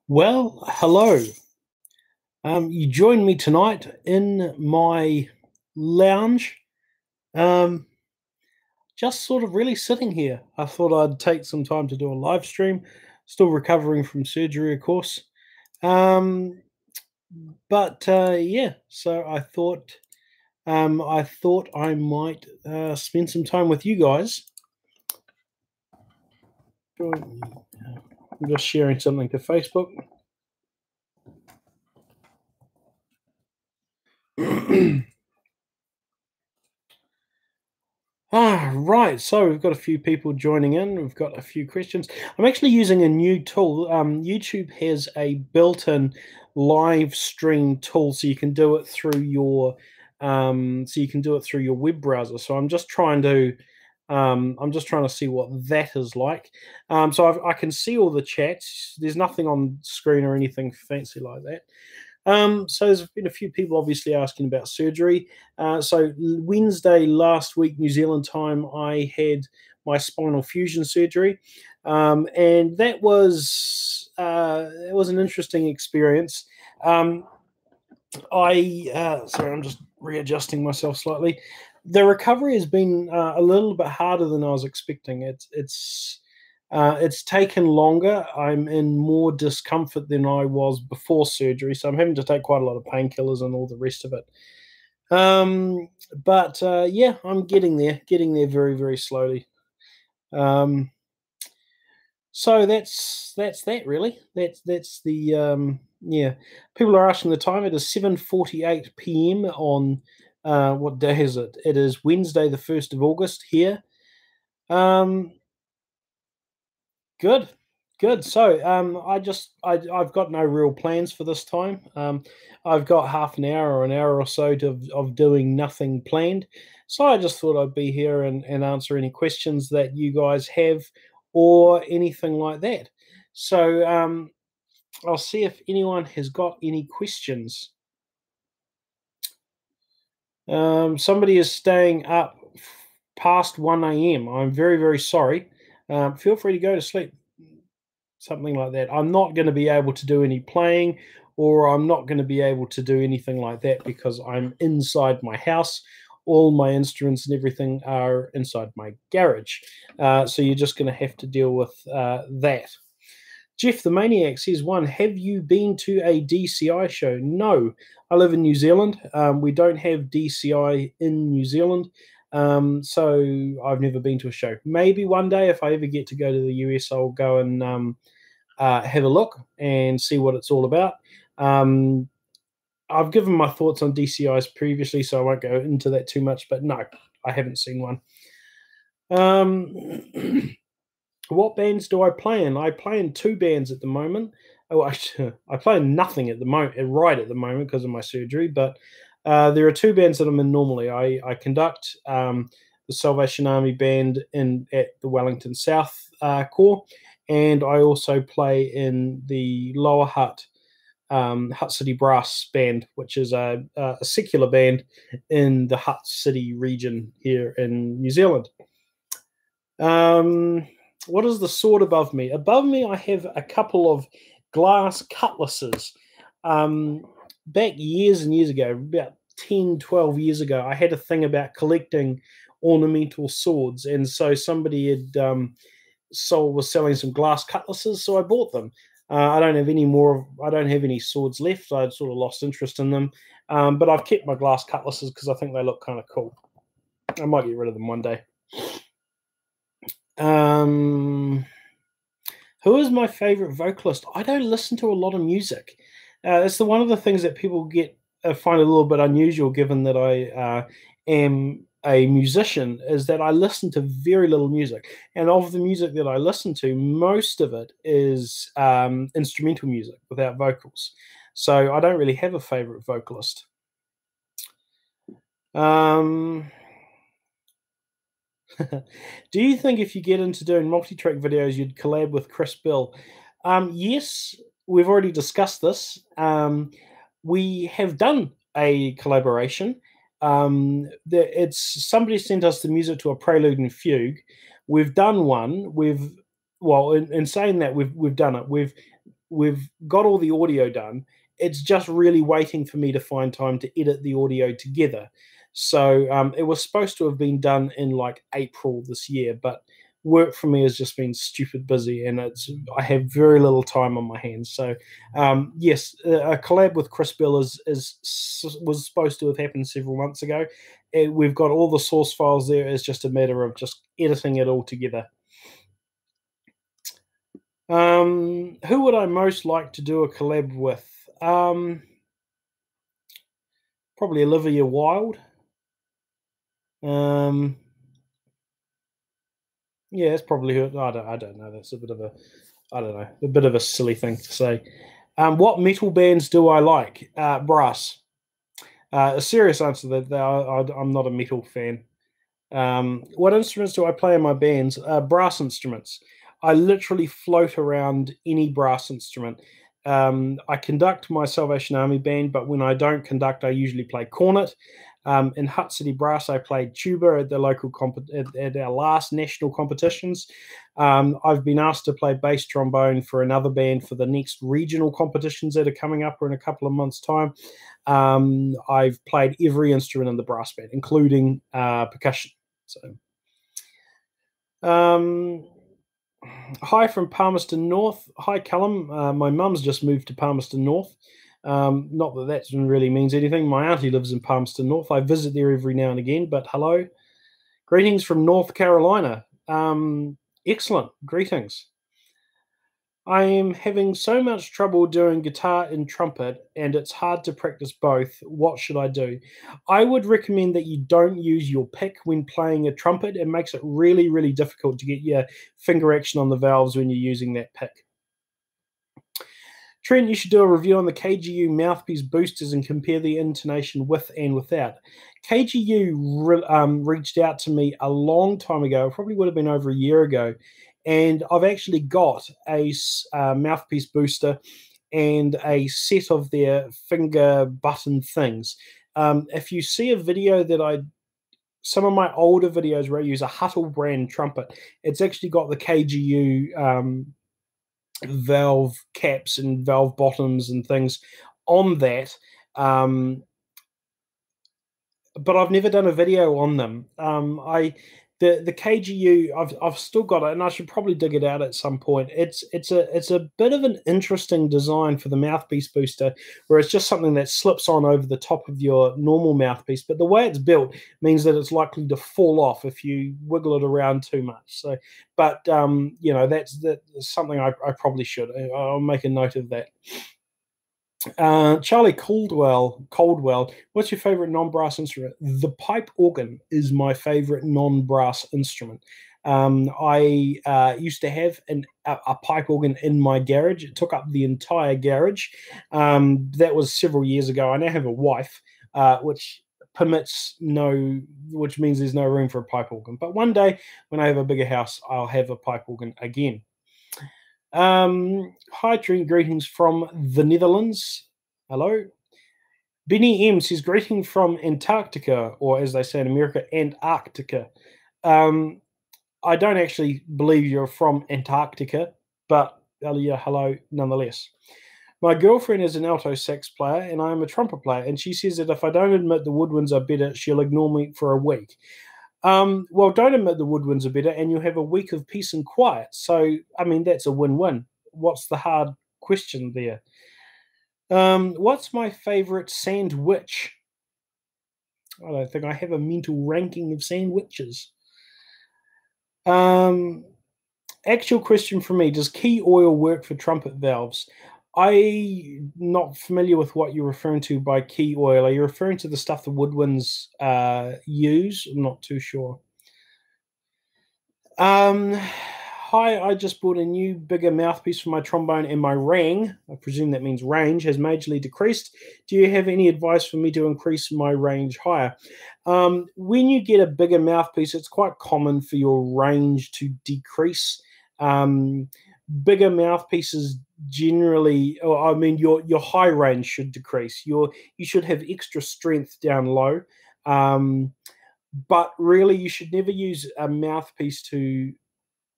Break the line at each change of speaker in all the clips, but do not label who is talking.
Well, hello. You joined me tonight in my lounge, um, just sort of really sitting here. I thought I'd take some time to do a live stream. Still recovering from surgery, of course. Um, but yeah, so I thought I might spend some time with you guys. I'm just sharing something to Facebook. Right. So we've got a few people joining in. We've got a few questions. I'm actually using a new tool. YouTube has a built-in live stream tool, so you can do it through your web browser. So I'm just trying to see what that is like. So I can see all the chats. There's nothing on screen or anything fancy like that. So there's been a few people obviously asking about surgery. So Wednesday last week, New Zealand time, I had my spinal fusion surgery, and that was an interesting experience. Sorry, I'm just readjusting myself slightly. The recovery has been a little bit harder than I was expecting. It's taken longer. I'm in more discomfort than I was before surgery, so I'm having to take quite a lot of painkillers and all the rest of it. But yeah, I'm getting there very, very slowly. Um, so that's that really. That's the yeah. People are asking the time. It is 7:48 p.m. on what day is it? It is Wednesday, the 1st of August here. Um, Good, good. So, I've got no real plans for this time. I've got half an hour or an hour or so of doing nothing planned. So I just thought I'd be here and answer any questions that you guys have or anything like that. So, I'll see if anyone has got any questions. Somebody is staying up past 1 a.m. I'm very, very sorry. Feel free to go to sleep. Something like that. I'm not going to be able to do any playing, or I'm not going to be able to do anything like that because I'm inside my house. All my instruments and everything are inside my garage. So you're just going to have to deal with that. Jeff the Maniac says, one, have you been to a DCI show? No, I live in New Zealand. We don't have DCI in New Zealand. So I've never been to a show. Maybe one day, if I ever get to go to the US, I'll go and have a look and see what it's all about. I've given my thoughts on DCIs previously, so I won't go into that too much, but no, I haven't seen one. What bands do I play in? I play in two bands at the moment. Oh, I play in nothing at the moment, right at the moment because of my surgery, but there are two bands that I'm in normally. I conduct the Salvation Army band at the Wellington South Corps, and I also play in the Lower Hutt Hutt City Brass Band, which is a secular band in the Hutt City region here in New Zealand. What is the sword above me? Above me, I have a couple of glass cutlasses. Back years and years ago, about 10, 12 years ago, I had a thing about collecting ornamental swords, and so somebody was selling some glass cutlasses, so I bought them. I don't have any more. I don't have any swords left. I'd sort of lost interest in them, but I've kept my glass cutlasses because I think they look kind of cool. I might get rid of them one day. Who is my favorite vocalist? I don't listen to a lot of music. It's one of the things that people find a little bit unusual, given that I am a musician, is that I listen to very little music. And of the music that I listen to, most of it is instrumental music without vocals. So I don't really have a favorite vocalist. Do you think if you get into doing multi-track videos, you'd collab with Chris Bill? Yes, we've already discussed this. We have done a collaboration. It's somebody sent us the music to a prelude and fugue. We've done one. In saying that, we've done it. we've got all the audio done. It's just really waiting for me to find time to edit the audio together. So it was supposed to have been done in like April this year, but work for me has just been stupid busy, and I have very little time on my hands. So yes, a collab with Chris Bill was supposed to have happened several months ago. We've got all the source files there. It's just a matter of just editing it all together. Who would I most like to do a collab with? Probably Olivia Wilde. Yeah, it's probably who. I don't know. That's a bit of a, I don't know, a bit of a silly thing to say. What metal bands do I like? Brass. A serious answer that I'm not a metal fan. What instruments do I play in my bands? Brass instruments. I literally float around any brass instrument. I conduct my Salvation Army band, but when I don't conduct, I usually play cornet. In Hutt City Brass, I played tuba at the local at our last national competitions. I've been asked to play bass trombone for another band for the next regional competitions that are coming up in a couple of months' time. I've played every instrument in the brass band, including percussion. So, hi from Palmerston North. Hi, Callum. My mum's just moved to Palmerston North. Not that that really means anything. My auntie lives in Palmerston North. I visit there every now and again, but hello. Greetings from North Carolina. Excellent. Greetings. I am having so much trouble doing guitar and trumpet, and it's hard to practice both. What should I do? I would recommend that you don't use your pick when playing a trumpet. It makes it really, really difficult to get your finger action on the valves when you're using that pick. Trent, you should do a review on the KGU mouthpiece boosters and compare the intonation with and without. KGU reached out to me a long time ago. It probably would have been over a year ago. And I've actually got a mouthpiece booster and a set of their finger button things. If you see a video that some of my older videos where I use a Huttle brand trumpet, it's actually got the KGU valve caps and valve bottoms and things on that. But I've never done a video on them. The KGU, I've still got it, and I should probably dig it out at some point. It's a bit of an interesting design for the mouthpiece booster, where it's just something that slips on over the top of your normal mouthpiece. But the way it's built means that it's likely to fall off if you wiggle it around too much. So, but that's something I probably should. I'll make a note of that. Charlie Caldwell, what's your favorite non-brass instrument? The pipe organ is my favorite non-brass instrument. I used to have a pipe organ in my garage. It took up the entire garage. That was several years ago. I now have a wife, which means there's no room for a pipe organ. But one day, when I have a bigger house, I'll have a pipe organ again. Hi, Trent. Greetings from the Netherlands. Hello. Benny M says, greeting from Antarctica, or as they say in America, Antarctica. I don't actually believe you're from Antarctica, but hello nonetheless. My girlfriend is an alto sax player, and I am a trumpet player, and she says that if I don't admit the woodwinds are better, she'll ignore me for a week. Well, don't admit the woodwinds are better, and you'll have a week of peace and quiet. So, I mean, that's a win-win. What's the hard question there? What's my favorite sandwich? I don't think I have a mental ranking of sandwiches. Actual question for me: does key oil work for trumpet valves? I'm not familiar with what you're referring to by key oil. Are you referring to the stuff the woodwinds use? I'm not too sure. Hi, I just bought a new, bigger mouthpiece for my trombone, and my rang, I presume that means range, has majorly decreased. Do you have any advice for me to increase my range higher? When you get a bigger mouthpiece, it's quite common for your range to decrease. Bigger mouthpieces generally, your high range should decrease. You should have extra strength down low. But really, you should never use a mouthpiece to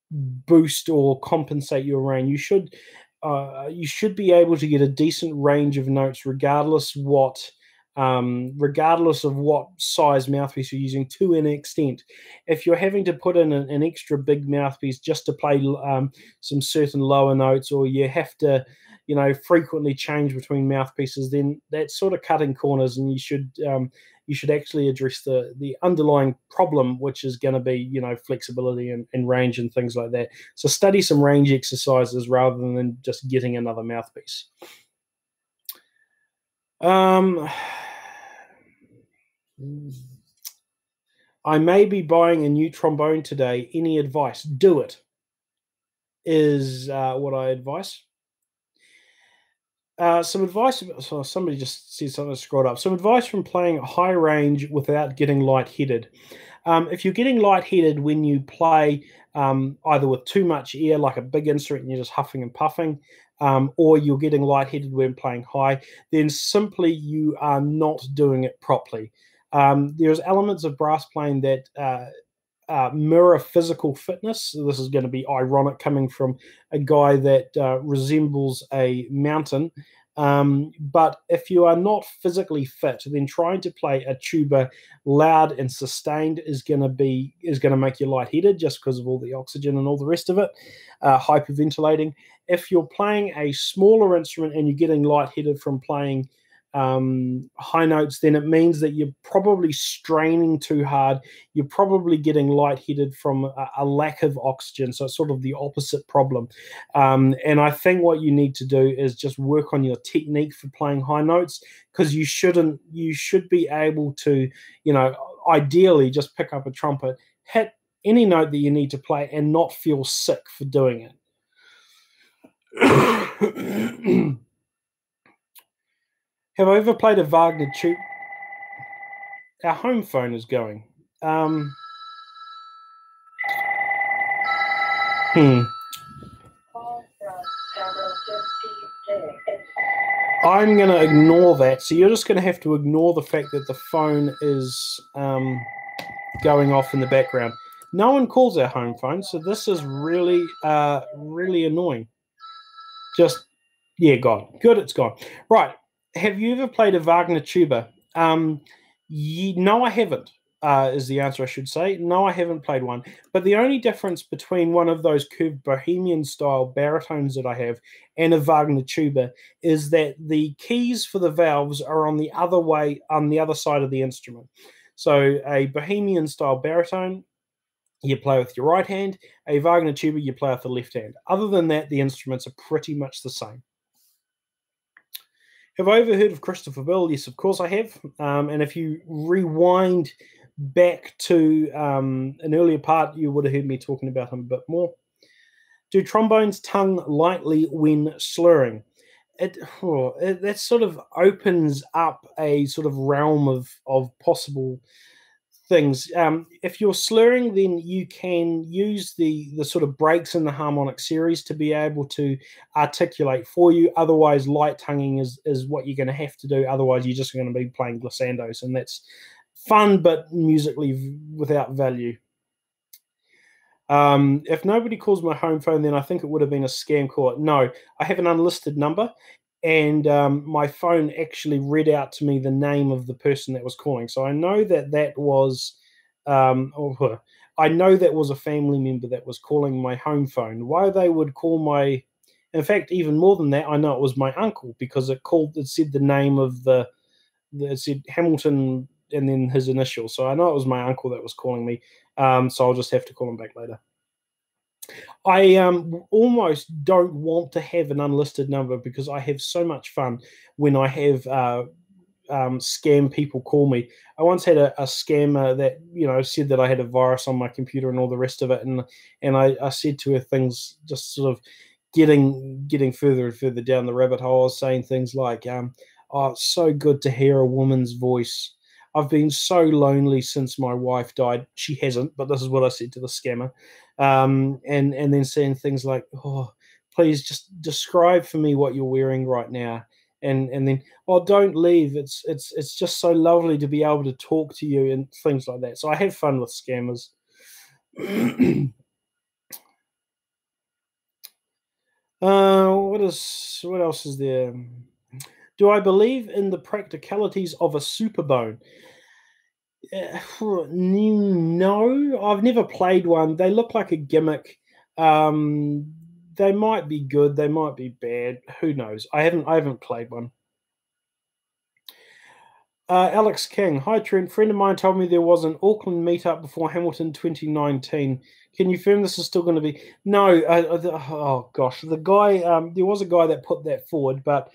boost or compensate your range. You should you should be able to get a decent range of notes regardless of what size mouthpiece you're using to an extent. If you're having to put in an extra big mouthpiece just to play some certain lower notes, or you have to, frequently change between mouthpieces, then that's sort of cutting corners, and you should actually address the underlying problem, which is going to be, flexibility and range and things like that. So study some range exercises rather than just getting another mouthpiece. I may be buying a new trombone today. Any advice? Do it, is what I advise. Some advice. So somebody just said something, scrolled up. Some advice from playing high range without getting lightheaded. If you're getting lightheaded when you play either with too much air, like a big instrument, and you're just huffing and puffing, or you're getting lightheaded when playing high, then simply you are not doing it properly. There's elements of brass playing that mirror physical fitness. So this is going to be ironic coming from a guy that resembles a mountain. But if you are not physically fit, then trying to play a tuba loud and sustained is going to make you lightheaded, just because of all the oxygen and all the rest of it, hyperventilating. If you're playing a smaller instrument and you're getting lightheaded from playing high notes, then it means that you're probably straining too hard. You're probably getting lightheaded from a lack of oxygen. So it's sort of the opposite problem. And I think what you need to do is just work on your technique for playing high notes, because you should be able to, ideally just pick up a trumpet, hit any note that you need to play, and not feel sick for doing it. Have I ever played a Wagner tube? Our home phone is going. I'm going to ignore that. So you're just going to have to ignore the fact that the phone is going off in the background. No one calls our home phone, so this is really, really annoying. Gone. Good, it's gone. Right. Have you ever played a Wagner tuba? No, I haven't, is the answer, I should say. No, I haven't played one. But the only difference between one of those curved Bohemian-style baritones that I have and a Wagner tuba is that the keys for the valves are on the other side of the instrument. So a Bohemian-style baritone, you play with your right hand. A Wagner tuba, you play with the left hand. Other than that, the instruments are pretty much the same. Have I ever heard of Christopher Bell? Yes, of course I have. And if you rewind back to an earlier part, you would have heard me talking about him a bit more. Do trombones tongue lightly when slurring? That sort of opens up a sort of realm of possible things. If you're slurring, then you can use the sort of breaks in the harmonic series to be able to articulate for you. Otherwise, light tonguing is what you're going to have to do. Otherwise, you're just going to be playing glissandos, and that's fun but musically without value. If nobody calls my home phone, then I think it would have been a scam call. No, I have an unlisted number, and my phone actually read out to me the name of the person that was calling. So I know that was, I know that was a family member that was calling my home phone. Why they would call my, in fact, even more than that, I know it was my uncle, because it said the name of it said Hamilton and then his initials. So I know it was my uncle that was calling me. So I'll just have to call him back later. I almost don't want to have an unlisted number, because I have so much fun when I have scam people call me. I once had a scammer that said that I had a virus on my computer and all the rest of it, and I said to her things, just sort of getting further and further down the rabbit hole. I was saying things like, "Oh, it's so good to hear a woman's voice. I've been so lonely since my wife died." She hasn't, but this is what I said to the scammer. And then saying things like, "Oh, please just describe for me what you're wearing right now." And then, "Oh, don't leave. It's just so lovely to be able to talk to you," and things like that. So I have fun with scammers. What else is there? Do I believe in the practicalities of a super bone? No, I've never played one. They look like a gimmick. Um, they might be good, they might be bad. Who knows? I haven't played one. Alex King, hi Trent. Friend of mine told me there was an Auckland meetup before Hamilton 2019. Can you confirm this is still going to be? No. Oh gosh, the guy. There was a guy that put that forward, but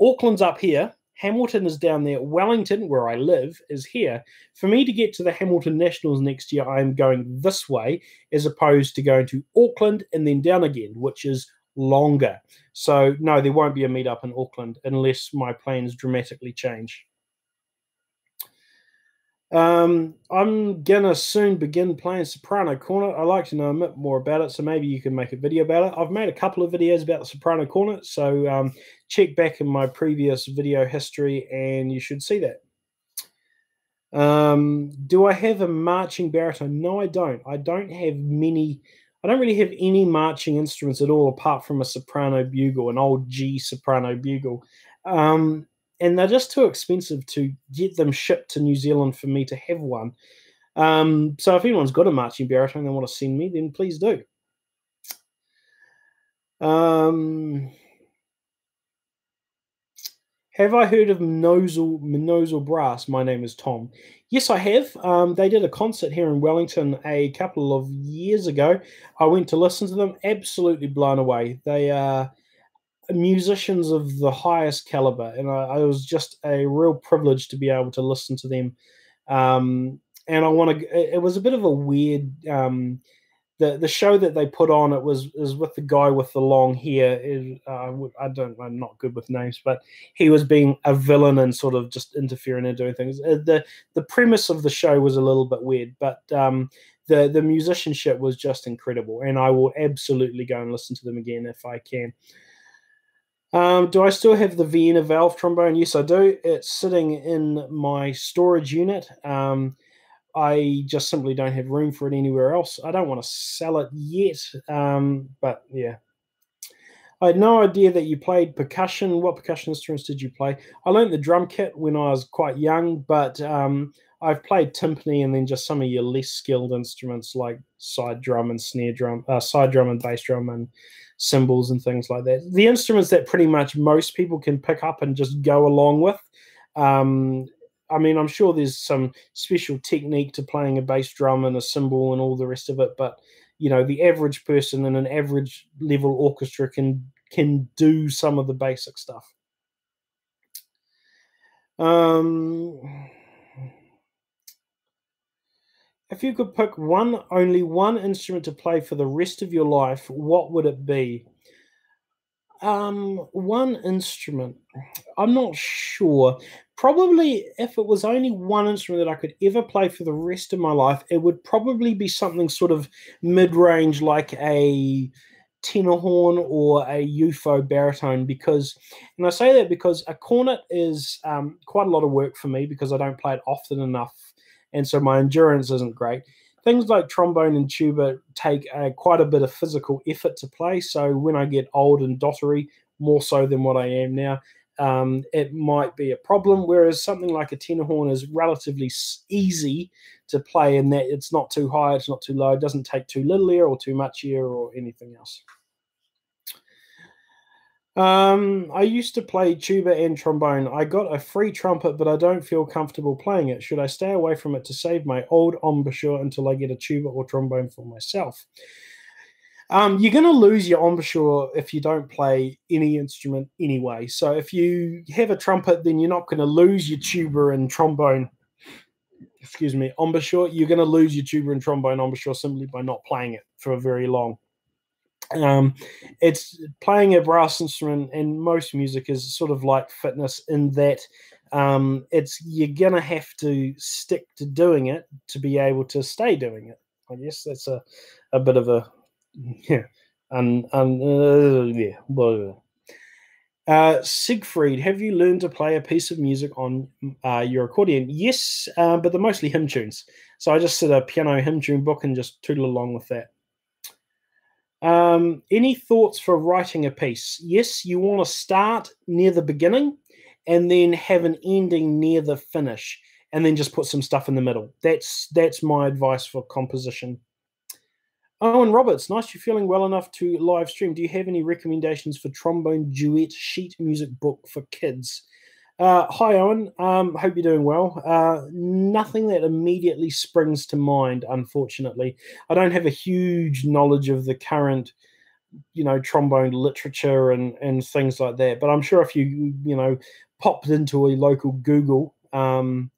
Auckland's up here. Hamilton is down there. Wellington, where I live, is here. For me to get to the Hamilton Nationals next year, I am going this way as opposed to going to Auckland and then down again, which is longer. So no, there won't be a meetup in Auckland unless my plans dramatically change. I'm gonna soon begin playing Soprano Cornet. I'd like to know a bit more about it, so maybe you can make a video about it. I've made a couple of videos about the Soprano Cornet, so check back in my previous video history and you should see that. Do I have a marching baritone? No, I don't. I don't have many. I don't really have any marching instruments at all, apart from a soprano bugle, an old G soprano bugle. And they're just too expensive to get them shipped to New Zealand for me to have one. So if anyone's got a marching baritone they want to send me, then please do. Have I heard of Nosal Brass? My name is Tom. Yes, I have. They did a concert here in Wellington a couple of years ago. I went to listen to them. Absolutely blown away. They are musicians of the highest caliber, and I was just a real privilege to be able to listen to them. And I want to. It was a bit of a weird. The show that they put on it was with the guy with the long hair. I'm not good with names, but he was being a villain and sort of just interfering and doing things. The premise of the show was a little bit weird, but the musicianship was just incredible, and I will absolutely go and listen to them again if I can. Do I still have the Vienna valve trombone? Yes, I do. It's sitting in my storage unit. I just simply don't have room for it anywhere else. I don't want to sell it yet, but yeah. I had no idea that you played percussion. What percussion instruments did you play? I learned the drum kit when I was quite young, but I've played timpani and then just some of your less skilled instruments like side drum and snare drum, side drum and bass drum and cymbals and things like that. The instruments that pretty much most people can pick up and just go along with. I mean, I'm sure there's some special technique to playing a bass drum and a cymbal and all the rest of it, but the average person in an average level orchestra can do some of the basic stuff. If you could pick only one instrument to play for the rest of your life, what would it be? One instrument. I'm not sure. Probably if it was only one instrument that I could ever play for the rest of my life, it would probably be something sort of mid-range like a tenor horn or a UFO baritone and I say that because a cornet is quite a lot of work for me because I don't play it often enough, and so my endurance isn't great. Things like trombone and tuba take quite a bit of physical effort to play. So when I get old and dottery, more so than what I am now, it might be a problem. Whereas something like a tenor horn is relatively easy to play in that it's not too high, it's not too low, it doesn't take too little air or too much air or anything else. I used to play tuba and trombone. I got a free trumpet, but I don't feel comfortable playing it. Should I stay away from it to save my old embouchure until I get a tuba or trombone for myself? You're going to lose your embouchure if you don't play any instrument anyway. So if you have a trumpet, then you're not going to lose your tuba and trombone. Excuse me, embouchure. You're going to lose your tuba and trombone embouchure simply by not playing it for very long. It's playing a brass instrument, and most music is sort of like fitness in that you're gonna have to stick to doing it to be able to stay doing it. I guess that's a bit of a yeah, Siegfried, have you learned to play a piece of music on your accordion? Yes, but they're mostly hymn tunes. So I just sit a piano hymn tune book and just tootle along with that. Any thoughts for writing a piece? Yes, you want to start near the beginning and then have an ending near the finish, and then just put some stuff in the middle. That's my advice for composition. Owen Roberts, nice you're feeling well enough to live stream. Do you have any recommendations for trombone duet sheet music book for kids? Hi, Owen. Hope you're doing well. Nothing that immediately springs to mind, unfortunately. I don't have a huge knowledge of the current, trombone literature and things like that. But I'm sure if you popped into a local Google, then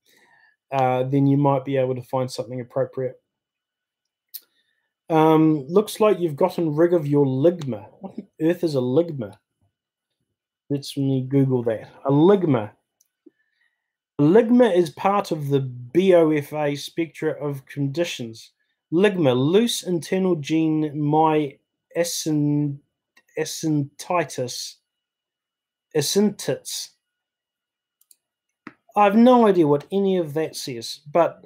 you might be able to find something appropriate. Looks like you've gotten rid of your ligma. What on earth is a ligma? Let's me Google that. A ligma. A ligma is part of the BOFA spectra of conditions. Ligma, loose internal gene myasthenitis. Ascentites. I have no idea what any of that says, but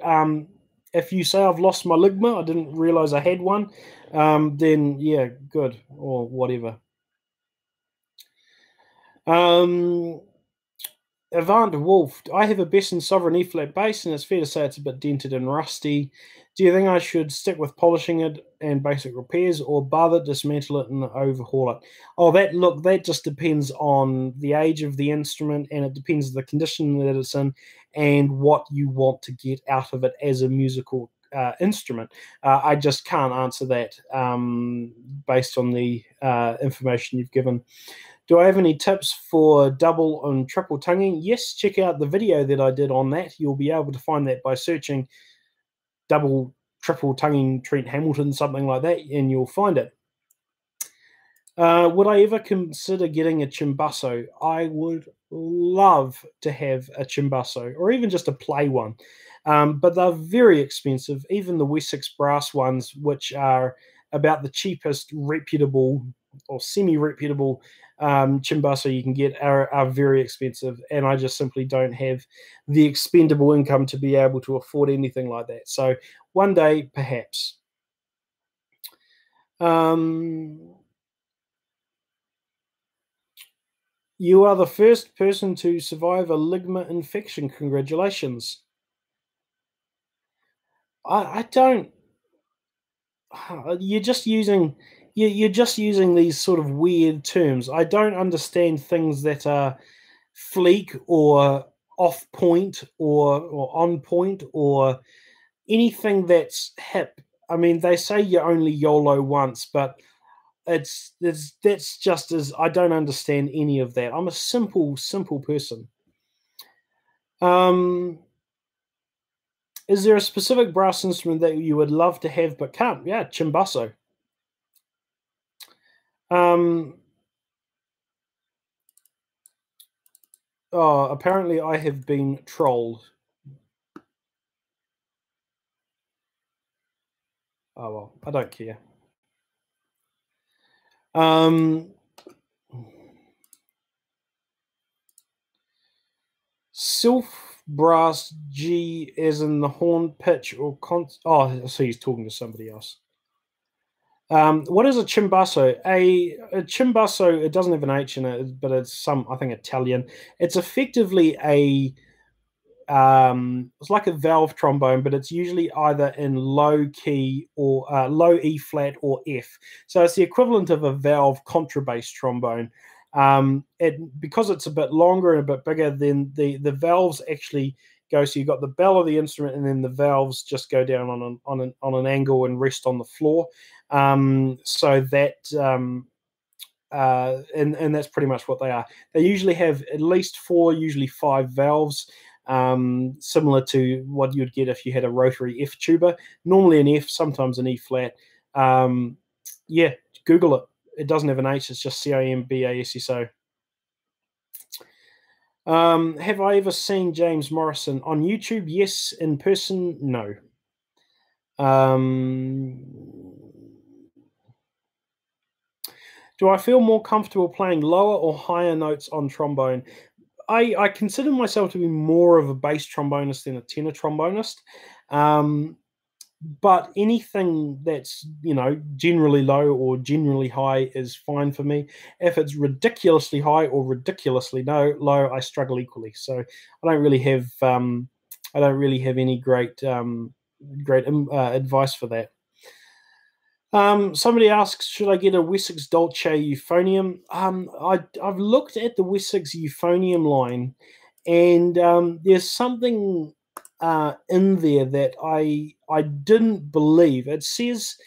if you say I've lost my ligma, I didn't realize I had one, then yeah, good, or whatever. Avant Wolf, I have a Besson Sovereign E flat bass, and it's fair to say it's a bit dented and rusty. Do you think I should stick with polishing it and basic repairs, or bother dismantle it and overhaul it? Oh, that just depends on the age of the instrument, and it depends on the condition that it's in, and what you want to get out of it as a musical instrument. I just can't answer that based on the information you've given. Do I have any tips for double and triple tonguing? Yes, check out the video that I did on that. You'll be able to find that by searching double, triple tonguing Trent Hamilton, something like that, and you'll find it. Would I ever consider getting a chimbasso? I would love to have a chimbasso, or even just a play one. But they're very expensive. Even the Wessex brass ones, which are about the cheapest reputable or semi-reputable chimbasso you can get, are very expensive, and I just simply don't have the expendable income to be able to afford anything like that. So one day, perhaps. You are the first person to survive a ligma infection. Congratulations. I don't. You're just using you're just using these sort of weird terms. I don't understand things that are fleek or off point or on point or anything that's hip. I mean, they say you only YOLO once, but that's just as I don't understand any of that. I'm a simple person. Is there a specific brass instrument that you would love to have but can't? Yeah, chimbasso. Oh, apparently I have been trolled. Oh well, I don't care. Sylph brass G as in the horn pitch or oh, so he's talking to somebody else. What is a chimbasso? A chimbasso, it doesn't have an H in it, but it's some, I think, Italian. It's effectively it's like a valve trombone, but it's usually either in low key or low E flat or F. So it's the equivalent of a valve contrabass trombone. Because it's a bit longer and a bit bigger, then the valves actually go. So you've got the bell of the instrument, and then the valves just go down on an angle and rest on the floor. So that and that's pretty much what they are. They usually have at least 4, usually 5 valves, similar to what you'd get if you had a rotary F tuba. Normally an F, sometimes an E flat. Yeah, Google it. It doesn't have an H. It's just CIMBASSO. Have I ever seen James Morrison on YouTube? Yes. In person, no. Do I feel more comfortable playing lower or higher notes on trombone? I consider myself to be more of a bass trombonist than a tenor trombonist. but anything that's, generally low or generally high is fine for me. If it's ridiculously high or ridiculously low, I struggle equally. So I don't really have any great advice for that. Somebody asks, should I get a Wessex Dolce euphonium? I've looked at the Wessex euphonium line, and there's something in there that I didn't believe. It says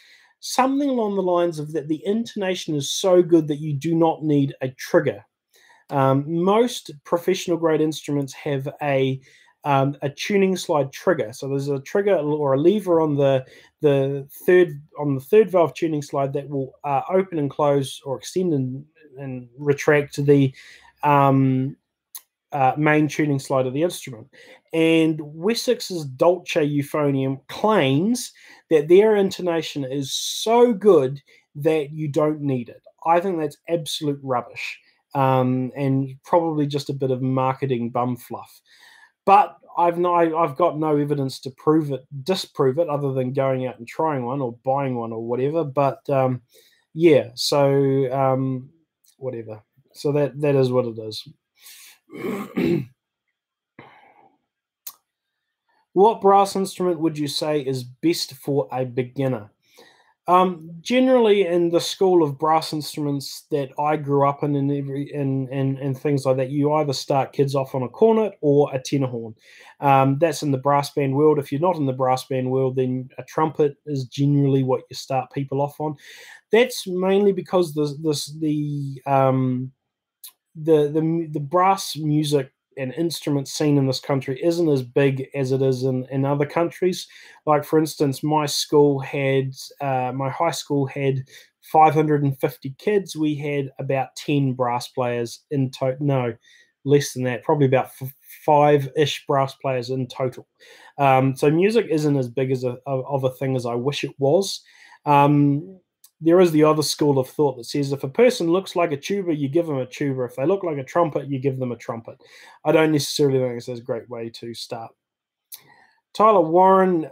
something along the lines of that the intonation is so good that you do not need a trigger. Most professional grade instruments have a tuning slide trigger. So there's a trigger or a lever on the third valve tuning slide that will open and close or extend and retract the main tuning slide of the instrument. And Wessex's Dolce euphonium claims that their intonation is so good that you don't need it. I think that's absolute rubbish, and probably just a bit of marketing bum fluff. But I've got no evidence to disprove it, other than going out and trying one or buying one or whatever. But yeah, so whatever. So that is what it is. What brass instrument would you say is best for a beginner? Generally, in the school of brass instruments that I grew up in, and things like that, you either start kids off on a cornet or a tenor horn. That's in the brass band world. If you're not in the brass band world, then a trumpet is generally what you start people off on. That's mainly because the brass music and instrument scene in this country isn't as big as it is in other countries. Like, for instance, my high school had 550 kids. We had about 10 brass players in total. No, less than that, probably about five-ish brass players in total. So music isn't as big of a thing as I wish it was. There is the other school of thought that says if a person looks like a tuba, you give them a tuba. If they look like a trumpet, you give them a trumpet. I don't necessarily think it's a great way to start. Tyler Warren,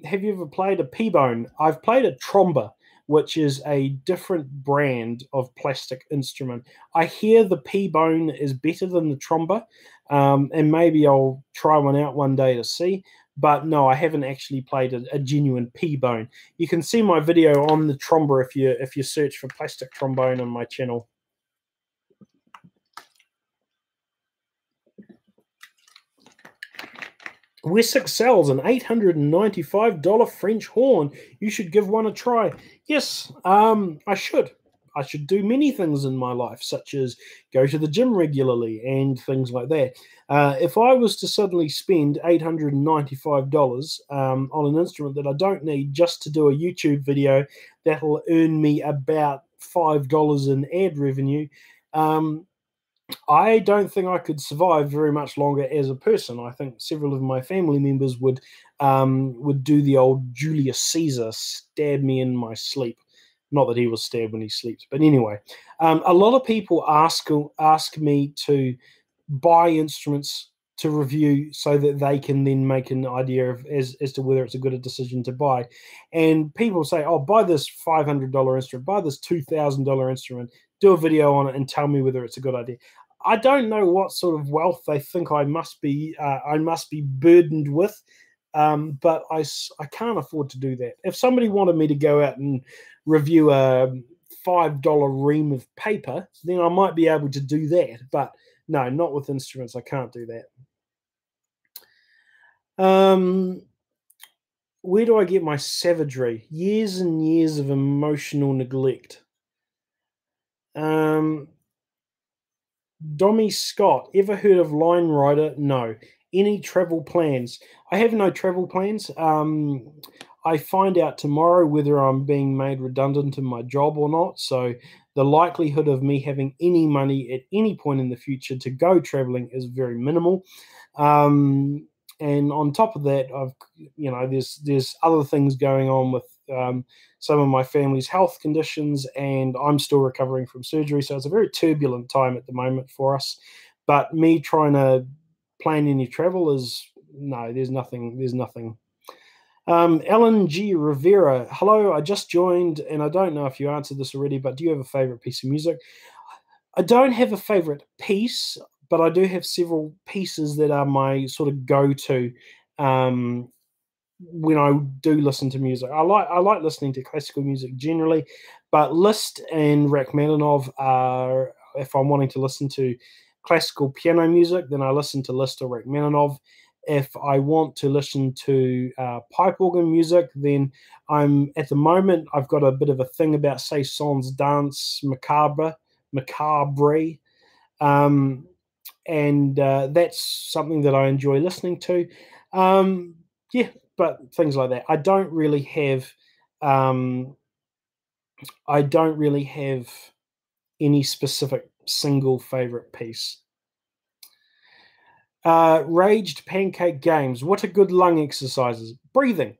have you ever played a P-bone? I've played a tromba, which is a different brand of plastic instrument. I hear the P-bone is better than the tromba, and maybe I'll try one out one day to see. But no, I haven't actually played a genuine P-bone. You can see my video on the tromba if you search for plastic trombone on my channel. Wessex sells an $895 French horn. You should give one a try. Yes, I should. I should do many things in my life, such as go to the gym regularly and things like that. If I was to suddenly spend $895 on an instrument that I don't need just to do a YouTube video that'll earn me about $5 in ad revenue, I don't think I could survive very much longer as a person. I think several of my family members would do the old Julius Caesar, stab me in my sleep. Not that he was stabbed when he sleeps, but anyway, a lot of people ask me to buy instruments to review so that they can then make an idea of as to whether it's a good decision to buy. And people say, "Oh, buy this $500 instrument, buy this $2,000 instrument, do a video on it, and tell me whether it's a good idea." I don't know what sort of wealth they think I must be burdened with, but I can't afford to do that. If somebody wanted me to go out and review a $5 ream of paper, then I might be able to do that. But no, not with instruments. I can't do that. Where do I get my savagery? Years and years of emotional neglect. Dommy Scott, ever heard of Line Rider? No. Any travel plans? I have no travel plans. I find out tomorrow whether I'm being made redundant in my job or not. So the likelihood of me having any money at any point in the future to go traveling is very minimal. And on top of that, there's other things going on with some of my family's health conditions, and I'm still recovering from surgery. So it's a very turbulent time at the moment for us. But me trying to plan any travel is no, there's nothing Ellen G. Rivera, hello, I just joined, and I don't know if you answered this already, but do you have a favorite piece of music? I don't have a favorite piece, but I do have several pieces that are my sort of go-to when I do listen to music. I like listening to classical music generally, but Liszt and Rachmaninoff are, if I'm wanting to listen to classical piano music, then I listen to Liszt or Rachmaninoff. If I want to listen to pipe organ music, then at the moment I've got a bit of a thing about Saint-Saëns Danse Macabre, um, and that's something that I enjoy listening to. Yeah, but things like that. Um, I don't really have any specific single favorite piece. Raged Pancake Games. What are good lung exercises? Breathing.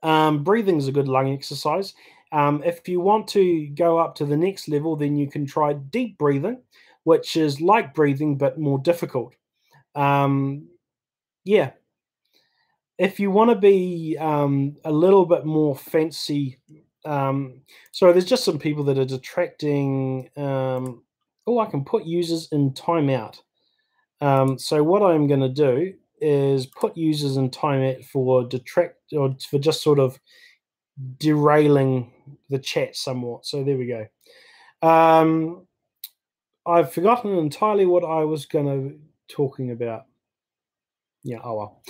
Breathing is a good lung exercise. If you want to go up to the next level, then you can try deep breathing, which is like breathing but more difficult. Yeah, if you want to be a little bit more fancy, so there's just some people that are detracting. Oh, I can put users in timeout. So what I'm going to do is put users in timeout for detract or for just sort of derailing the chat somewhat. So there we go. I've forgotten entirely what I was going to talking about. Yeah. Oh well.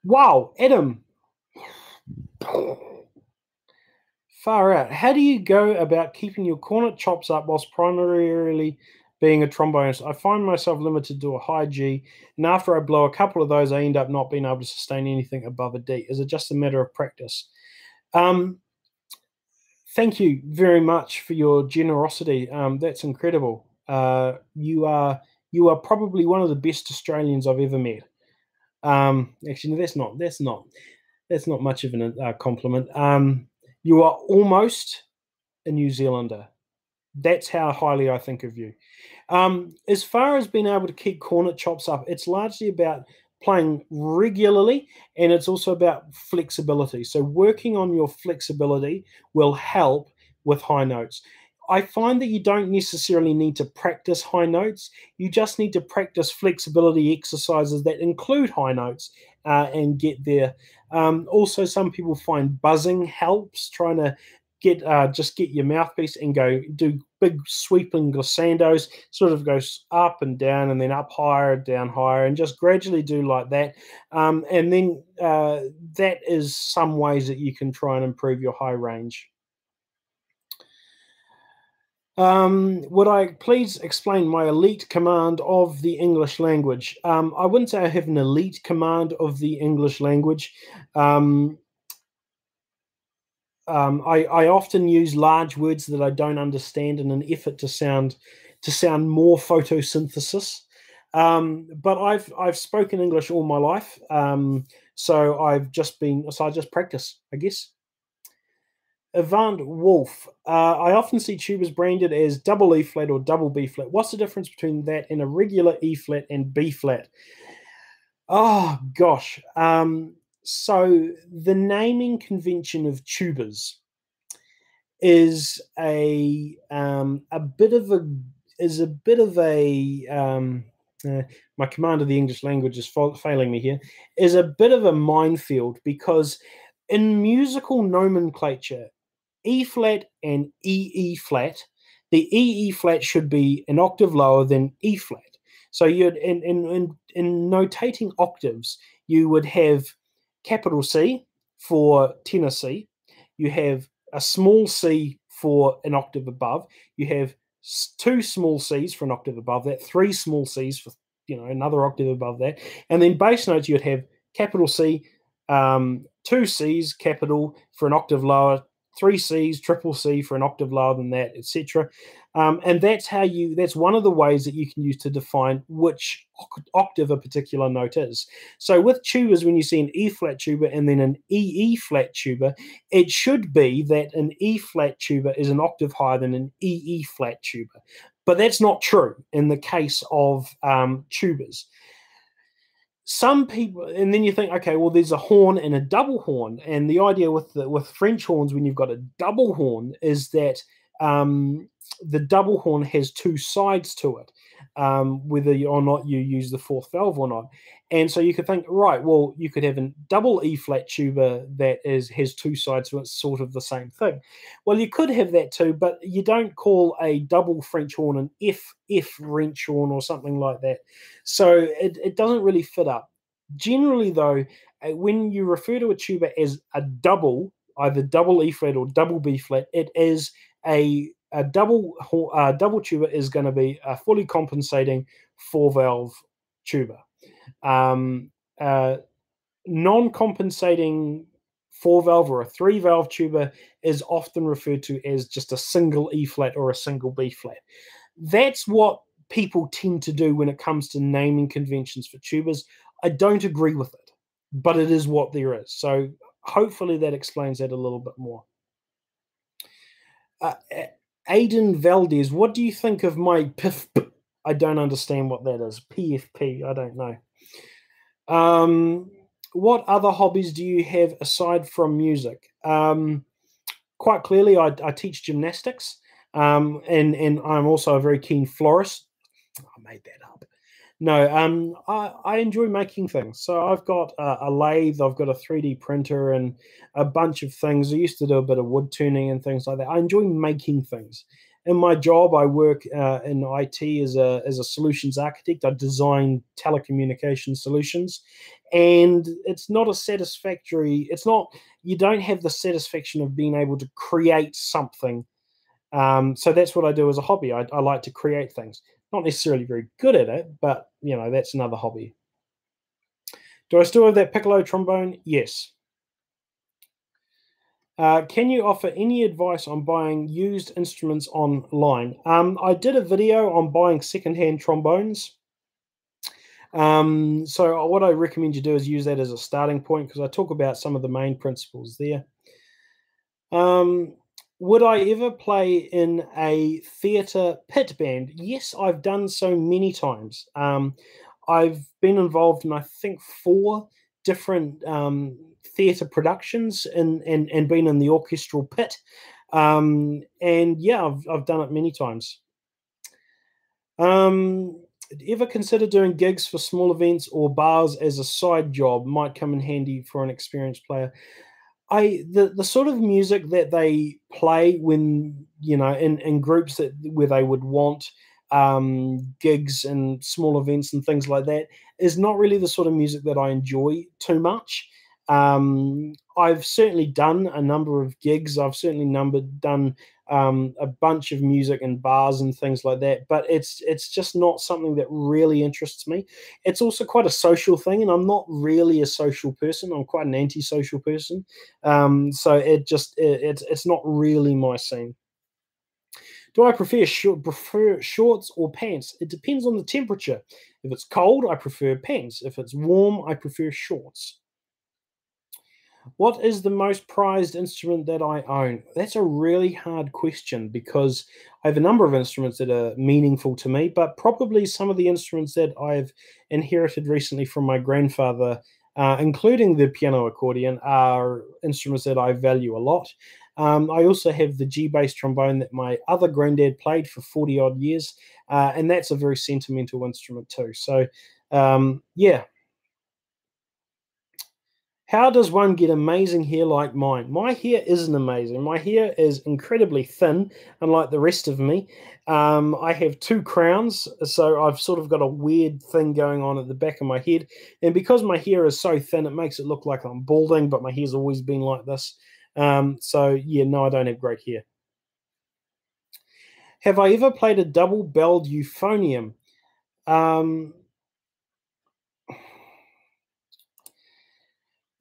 Wow, Adam. Far out. How do you go about keeping your cornet chops up whilst primarily being a trombonist? I find myself limited to a high G, and after I blow a couple of those, I end up not being able to sustain anything above a D. Is it just a matter of practice? Thank you very much for your generosity. That's incredible. You are probably one of the best Australians I've ever met. Actually, that's not much of a compliment. You are almost a New Zealander. That's how highly I think of you. As far as being able to keep cornet chops up, it's largely about playing regularly, and it's also about flexibility. So working on your flexibility will help with high notes. I find that you don't necessarily need to practice high notes. You just need to practice flexibility exercises that include high notes and get there. Also, some people find buzzing helps, trying to just get your mouthpiece and go do big sweeping glissandos, sort of goes up and down and then up higher, down higher, and just gradually do like that. And then that is some ways that you can try and improve your high range. Would I please explain my elite command of the English language? I wouldn't say I have an elite command of the English language. I often use large words that I don't understand in an effort to sound more photosynthesis. But I've spoken English all my life, so I just practice, I guess. Avant Wolf. I often see tubas branded as double E flat or double B flat. What's the difference between that and a regular E flat and B flat? Oh gosh. So the naming convention of tubas is a bit of a my command of the English language is failing me here, is a bit of a minefield, because in musical nomenclature, E flat and E flat, the E flat should be an octave lower than E flat. So you'd in notating octaves, you would have capital C for tenor C, you have a small c for an octave above, you have two small c's for an octave above that, three small c's for another octave above that, and then bass notes you'd have capital C, two c's capital for an octave lower, three c's, triple C for an octave lower than that, etc. And that's one of the ways that you can use to define which octave a particular note is. So with tubas, when you see an E flat tuba and then an E flat tuba, it should be that an E flat tuba is an octave higher than an E flat tuba. But that's not true in the case of tubas. some people, and then you think, okay, well, there's a horn and a double horn, and the idea with French horns when you've got a double horn is that the double horn has two sides to it, whether or not you use the fourth valve or not. And so you could think, right, well, you could have a double E flat tuba that has two sides, so it's sort of the same thing. Well, you could have that too, but you don't call a double French horn an F French horn or something like that. So it doesn't really fit up. Generally, though, when you refer to a tuba as a double, either double E flat or double B flat, it is a double tuba is going to be a fully compensating four valve tuba. Um, uh, Non-compensating four valve or a three valve tuba is often referred to as just a single E flat or a single B flat. That's what people tend to do when it comes to naming conventions for tubas. I don't agree with it, but it is what there is. So hopefully that explains that a little bit more. Uh, Aiden Valdez, what do you think of my PIFP? I don't understand what that is. PFP, I don't know. What other hobbies do you have aside from music? Quite clearly, I teach gymnastics, and I'm also a very keen florist. I made that up. No, I enjoy making things. So I've got a lathe, I've got a 3D printer, and a bunch of things. I used to do a bit of wood turning and things like that. I enjoy making things. In my job, I work in IT as a solutions architect. I design telecommunication solutions, and it's not a satisfactory. It's not. You don't have the satisfaction of being able to create something. So that's what I do as a hobby. I like to create things. Not necessarily very good at it, but that's another hobby. Do I still have that piccolo trombone? Yes. Can you offer any advice on buying used instruments online? I did a video on buying secondhand trombones. So what I recommend you do is use that as a starting point because I talk about some of the main principles there. Would I ever play in a theatre pit band? Yes, I've done so many times. I've been involved in, I think, 4 different theatre productions and been in the orchestral pit. And yeah, I've done it many times. Ever consider doing gigs for small events or bars as a side job? Might come in handy for an experienced player. The sort of music that they play when in groups where they would want gigs and small events and things like that is not really the sort of music that I enjoy too much. I've certainly done a number of gigs. I've certainly done a bunch of music in bars and things like that, but it's just not something that really interests me. It's also quite a social thing, and I'm not really a social person. I'm quite an antisocial person, so it's not really my scene. Do I prefer shorts or pants? It depends on the temperature. If it's cold, I prefer pants. If it's warm, I prefer shorts. What is the most prized instrument that I own? That's a really hard question because I have a number of instruments that are meaningful to me, but probably some of the instruments that I've inherited recently from my grandfather, including the piano accordion, are instruments that I value a lot. I also have the G bass trombone that my other granddad played for 40 odd years, and that's a very sentimental instrument too. So, yeah, how does one get amazing hair like mine? My hair isn't amazing. My hair is incredibly thin, unlike the rest of me. I have 2 crowns, so I've sort of got a weird thing going on at the back of my head. And because my hair is so thin, it makes it look like I'm balding, but my hair's always been like this. So, yeah, no, I don't have great hair. Have I ever played a double-belled euphonium? Um,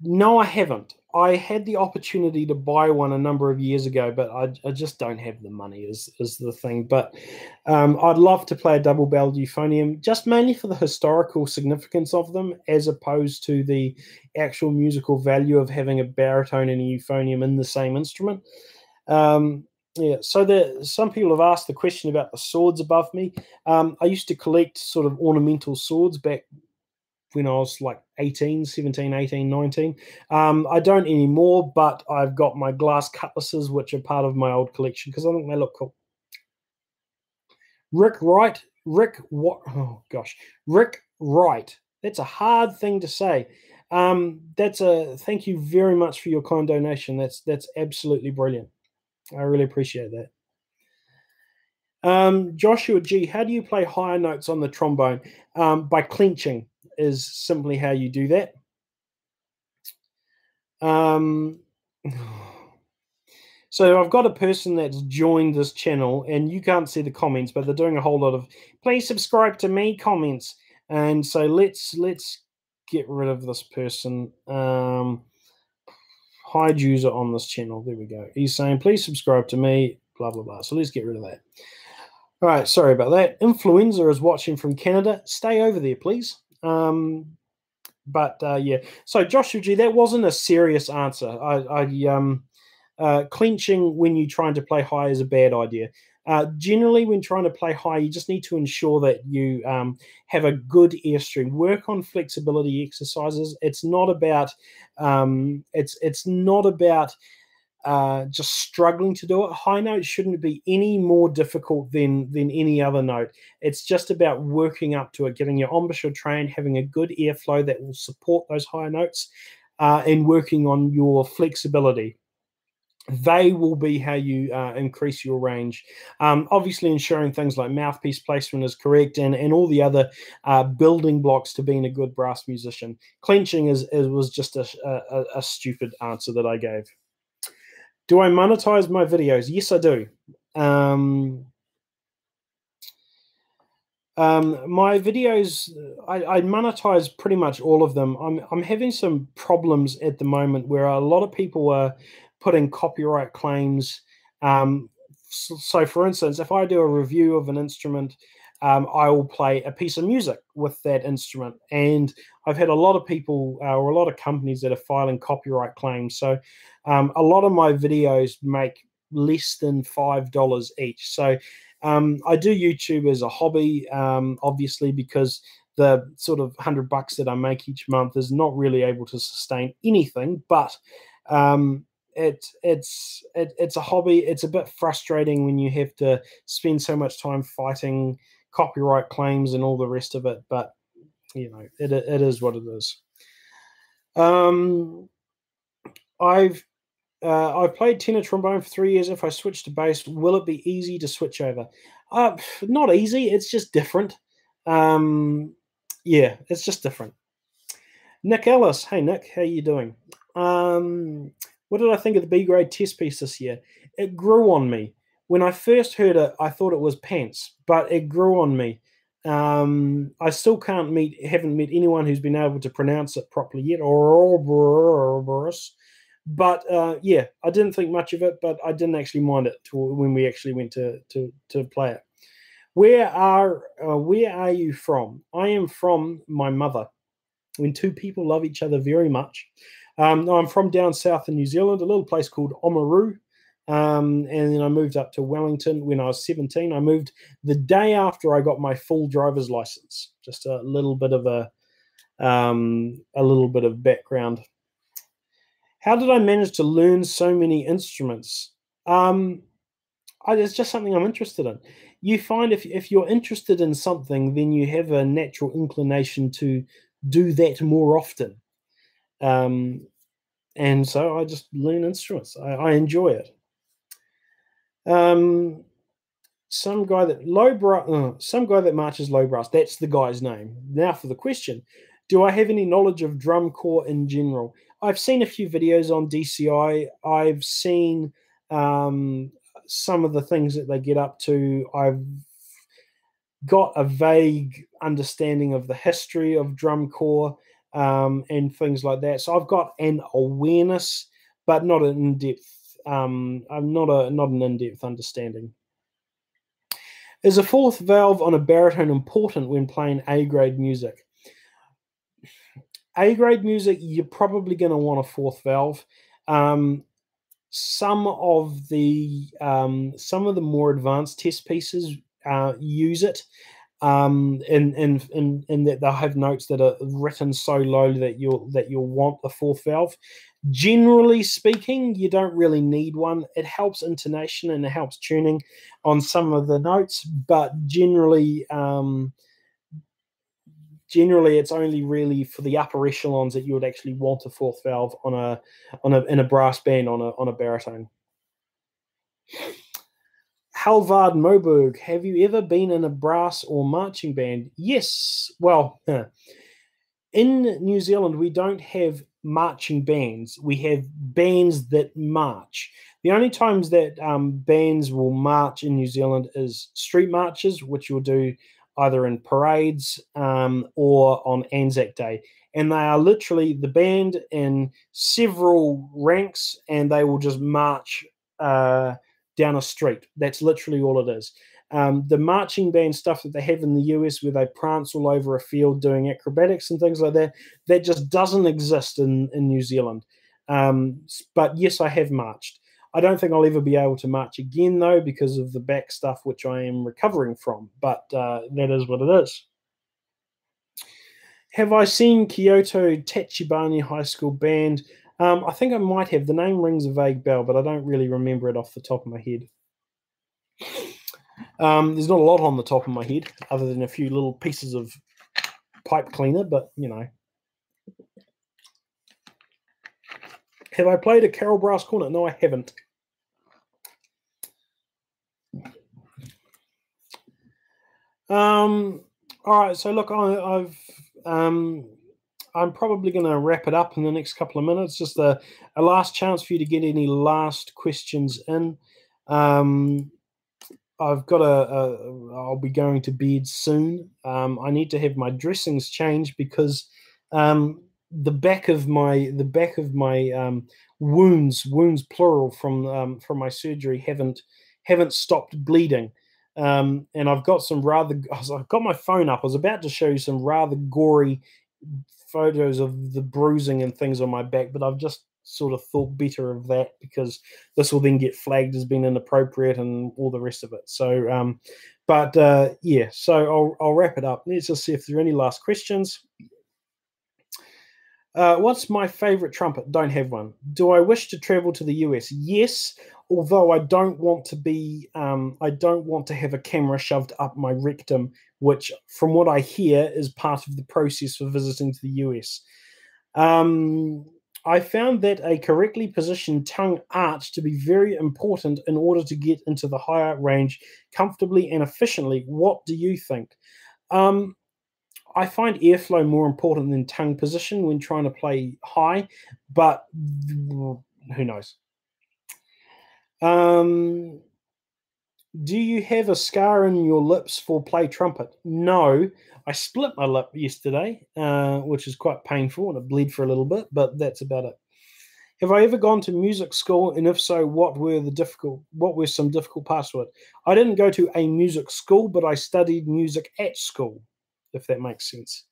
No, I haven't. I had the opportunity to buy one a number of years ago, but I just don't have the money is the thing. But I'd love to play a double-barreled euphonium, just mainly for the historical significance of them, as opposed to the actual musical value of having a baritone and a euphonium in the same instrument. Yeah, so some people have asked the question about the swords above me. I used to collect sort of ornamental swords back when I was like 18, 17, 18, 19. I don't anymore, but I've got my glass cutlasses, which are part of my old collection because I think they look cool. Rick Wright, Rick what? Oh gosh, Rick Wright. That's a hard thing to say. That's a thank you very much for your kind donation. That's absolutely brilliant. I really appreciate that. Joshua G, how do you play higher notes on the trombone? By clenching is simply how you do that. Um, so I've got a person that's joined this channel, and you can't see the comments, but they're doing a whole lot of "please subscribe to me" comments. And so let's get rid of this person. Hide user on this channel. There we go. He's saying, "Please subscribe to me." Blah blah blah. So let's get rid of that. All right, sorry about that. Influenza is watching from Canada. Stay over there, please. Yeah. So Joshua G, that wasn't a serious answer. Clenching when you're trying to play high is a bad idea. Generally, when trying to play high, you just need to ensure that you have a good airstream. Work on flexibility exercises. It's not about it's not about just struggling to do it. High notes shouldn't be any more difficult than any other note. It's just about working up to it, getting your embouchure trained, having a good airflow that will support those higher notes, and working on your flexibility. They will be how you increase your range. Obviously, ensuring things like mouthpiece placement is correct, and all the other building blocks to being a good brass musician. Clenching was just a stupid answer that I gave. Do I monetize my videos? Yes, I do. My videos, I monetize pretty much all of them. I'm having some problems at the moment where a lot of people are putting copyright claims. So, for instance, if I do a review of an instrument, I will play a piece of music with that instrument, and I've had a lot of people or a lot of companies that are filing copyright claims. So, a lot of my videos make less than $5 each. So, I do YouTube as a hobby, obviously, because the sort of $100 that I make each month is not really able to sustain anything. But it's a hobby. It's a bit frustrating when you have to spend so much time fighting copyright claims and all the rest of it. But you know, it is what it is. I've played tenor trombone for 3 years. If I switch to bass, will it be easy to switch over? Not easy. It's just different. Yeah, it's just different. Nick Ellis. Hey, Nick. How you doing? What did I think of the B grade test piece this year? It grew on me. When I first heard it, I thought it was pants, but it grew on me. I still haven't met anyone who's been able to pronounce it properly yet. But yeah, I didn't think much of it, but I didn't actually mind it when we actually went to play it. Where are you from? I am from my mother. When two people love each other very much. I'm from down south in New Zealand, a little place called Oamaru. And then I moved up to Wellington when I was 17. I moved the day after I got my full driver's license. Just a little bit of background. How did I manage to learn so many instruments? It's just something I'm interested in. You find if you're interested in something, then you have a natural inclination to do that more often. And so I just learn instruments. I enjoy it. Some guy that marches low brass. That's the guy's name. Now for the question: do I have any knowledge of drum corps in general? I've seen a few videos on DCI. I've seen some of the things that they get up to. I've got a vague understanding of the history of drum corps and things like that. So I've got an awareness, but not an in-depth. I'm not an in-depth understanding. Is a fourth valve on a baritone important when playing A-grade music? A-grade music, you're probably going to want a fourth valve. Some of the more advanced test pieces use it. in that they'll have notes that are written so low that you'll want a fourth valve. Generally speaking, you don't really need one. It helps intonation and it helps tuning on some of the notes, but generally it's only really for the upper echelons that you would actually want a fourth valve in a brass band on a baritone. Halvard Moberg, have you ever been in a brass or marching band? Yes. Well, in New Zealand, we don't have marching bands. We have bands that march. The only times that bands will march in New Zealand is street marches, which you'll do either in parades or on Anzac Day. And they are literally the band in several ranks, and they will just march down a street. That's literally all it is. The marching band stuff that they have in the US, where they prance all over a field doing acrobatics and things like that, that just doesn't exist in New Zealand. But yes, I have marched. I don't think I'll ever be able to march again, though, because of the back stuff, which I am recovering from. But that is what it is. Have I seen Kyoto Tachibana High School Band? I think I might have. The name rings a vague bell, but I don't really remember it off the top of my head. There's not a lot on the top of my head, other than a few little pieces of pipe cleaner, but, you know. Have I played a Carol Brass Corner? No, I haven't. All right, so look, I'm probably going to wrap it up in the next couple of minutes. Just a last chance for you to get any last questions in. I've got I'll be going to bed soon. I need to have my dressings changed because the back of my wounds plural from my surgery haven't stopped bleeding. And I've got I've got my phone up. I was about to show you some rather gory photos of the bruising and things on my back, but I've just sort of thought better of that because this will then get flagged as being inappropriate and all the rest of it. So, yeah, so I'll wrap it up. Let's just see if there are any last questions. What's my favorite trumpet? Don't have one. Do I wish to travel to the US? Yes, although I don't want to have a camera shoved up my rectum, which, from what I hear, is part of the process for visiting to the US. I found that a correctly positioned tongue arch to be very important in order to get into the higher range comfortably and efficiently. What do you think? I find airflow more important than tongue position when trying to play high, but who knows? Do you have a scar in your lips for play trumpet? No. I split my lip yesterday, which is quite painful, and it bled for a little bit, but that's about it. Have I ever gone to music school, and if so, what were some difficult parts to it? I didn't go to a music school, but I studied music at school, if that makes sense.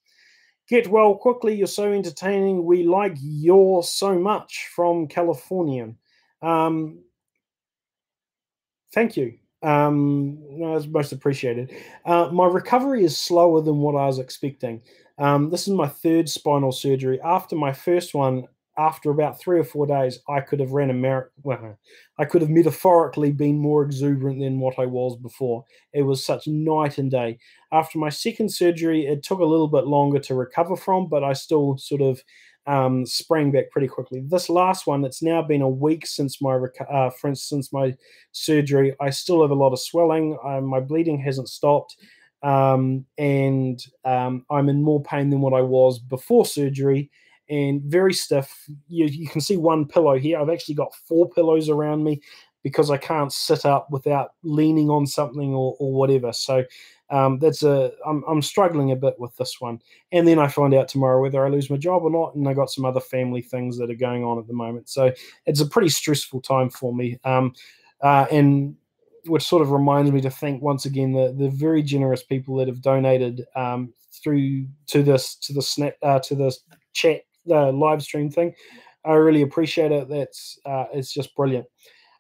Get well quickly. You're so entertaining. We like you so much, from Californian. Thank you. No, it's most appreciated. My recovery is slower than what I was expecting. This is my third spinal surgery. After my first one, after about 3 or 4 days, I could have I could have metaphorically been more exuberant than what I was before. It was such night and day. After my second surgery, it took a little bit longer to recover from, but I still sort of sprang back pretty quickly. This last one, it's now been a week since my surgery. I still have a lot of swelling. My bleeding hasn't stopped, and I'm in more pain than what I was before surgery, and very stiff. You can see one pillow here. I've actually got 4 pillows around me because I can't sit up without leaning on something or whatever. So I'm struggling a bit with this one. And then I find out tomorrow whether I lose my job or not, and I got some other family things that are going on at the moment. So it's a pretty stressful time for me. And which sort of reminds me to thank once again the very generous people that have donated through to the chat live stream thing. I really appreciate it. It's just brilliant.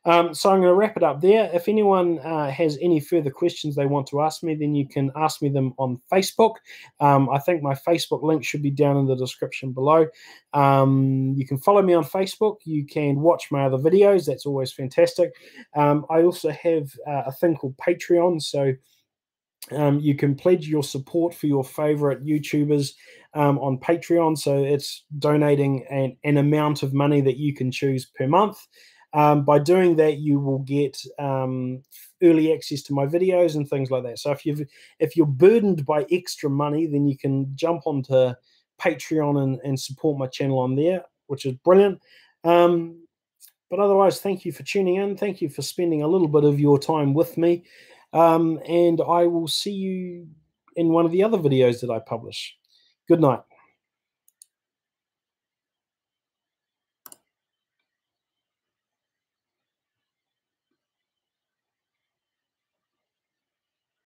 So I'm going to wrap it up there. If anyone has any further questions they want to ask me, then you can ask me them on Facebook. I think my Facebook link should be down in the description below. You can follow me on Facebook. You can watch my other videos. That's always fantastic. I also have a thing called Patreon. So you can pledge your support for your favorite YouTubers on Patreon. So it's donating an amount of money that you can choose per month. By doing that, you will get early access to my videos and things like that. So if you're burdened by extra money, then you can jump onto Patreon and support my channel on there, which is brilliant. But otherwise, thank you for tuning in. Thank you for spending a little bit of your time with me. And I will see you in one of the other videos that I publish. Good night.